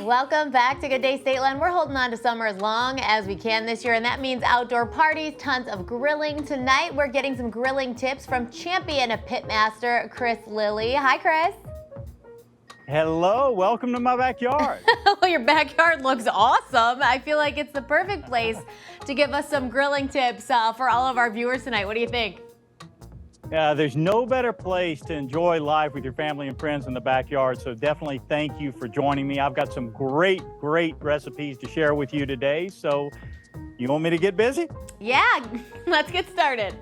Welcome back to Good Day Stateline. We're holding on to summer as long as we can this year, and that means outdoor parties, tons of grilling. Tonight, we're getting some grilling tips from champion of Pitmaster, Chris Lilly. Hi, Chris. Hello, welcome to my backyard. Well, your backyard looks awesome. I feel like it's the perfect place to give us some grilling tips for all of our viewers tonight. What do you think? There's no better place to enjoy life with your family and friends in the backyard, so definitely thank you for joining me. I've got some great recipes to share with you today, so you want me to get busy? Yeah, let's get started.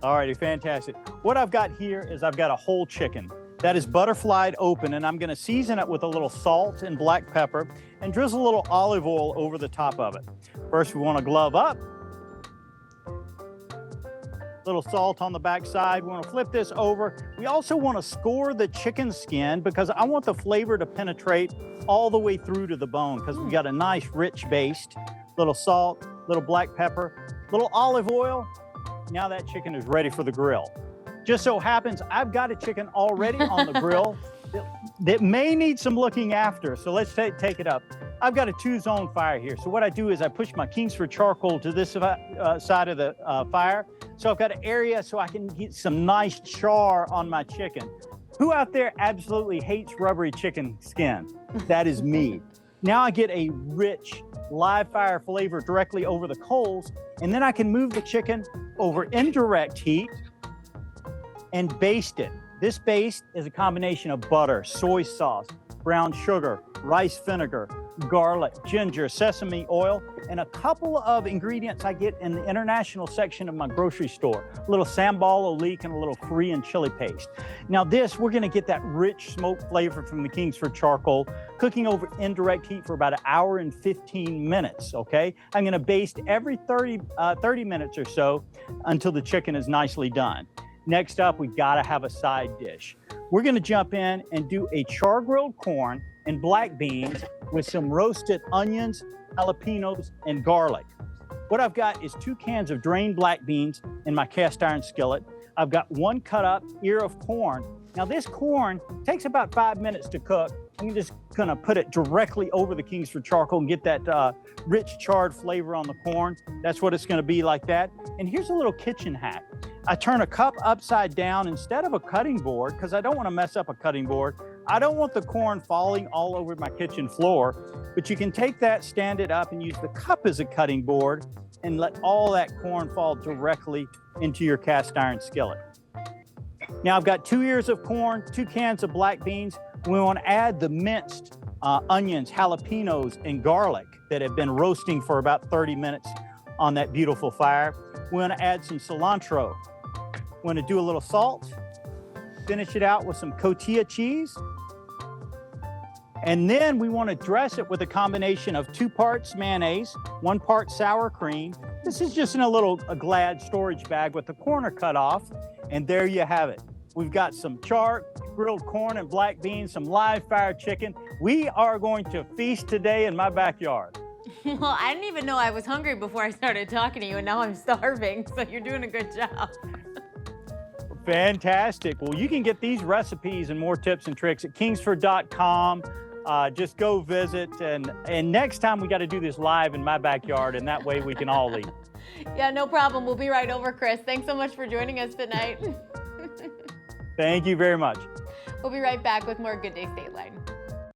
All righty, fantastic. What I've got here is I've got a whole chicken that is butterflied open, and I'm going to season it with a little salt and black pepper and drizzle a little olive oil over the top of it. First, we want to glove up. Little salt on the back side. We want to flip this over. We also want to score the chicken skin because I want the flavor to penetrate all the way through to the bone because we got a nice rich baste. Little salt, little black pepper, little olive oil. Now that chicken is ready for the grill. Just so happens I've got a chicken already on the grill that may need some looking after. So let's take it up. I've got a 2-zone fire here. So what I do is I push my Kingsford charcoal to this side of the fire. So I've got an area so I can get some nice char on my chicken. Who out there absolutely hates rubbery chicken skin? That is me. Now I get a rich live fire flavor directly over the coals, and then I can move the chicken over indirect heat and baste it. This baste is a combination of butter, soy sauce, brown sugar, rice vinegar, garlic, ginger, sesame oil, and a couple of ingredients I get in the international section of my grocery store. A little sambal olik and a little Korean chili paste. Now this, we're gonna get that rich smoke flavor from the Kingsford charcoal, cooking over indirect heat for about 1 hour and 15 minutes, okay? I'm gonna baste every 30 minutes or so until the chicken is nicely done. Next up, we gotta have a side dish. We're gonna jump in and do a char-grilled corn and black beans with some roasted onions, jalapenos, and garlic. What I've got is 2 cans of drained black beans in my cast iron skillet. I've got 1 cut up ear of corn. Now this corn takes about 5 minutes to cook. I'm just gonna put it directly over the Kingsford charcoal and get that rich charred flavor on the corn. That's what it's gonna be like that. And here's a little kitchen hack. I turn a cup upside down instead of a cutting board because I don't want to mess up a cutting board. I don't want the corn falling all over my kitchen floor, but you can take that, stand it up, and use the cup as a cutting board and let all that corn fall directly into your cast iron skillet. Now I've got 2 ears of corn, 2 cans of black beans. We want to add the minced onions, jalapenos, and garlic that have been roasting for about 30 minutes on that beautiful fire. We want to add some cilantro. We want to do a little salt, finish it out with some cotija cheese. And then we want to dress it with a combination of 2 parts mayonnaise, 1 part sour cream. This is just in a Glad storage bag with the corner cut off. And there you have it. We've got some grilled corn and black beans, some live fire chicken. We are going to feast today in my backyard. Well, I didn't even know I was hungry before I started talking to you, and now I'm starving, so you're doing a good job. Fantastic. Well, you can get these recipes and more tips and tricks at kingsford.com. Just go visit, and next time we got to do this live in my backyard, and that way we can all eat. Yeah, no problem. We'll be right over, Chris. Thanks so much for joining us tonight. Thank you very much. We'll be right back with more Good Day Stateline.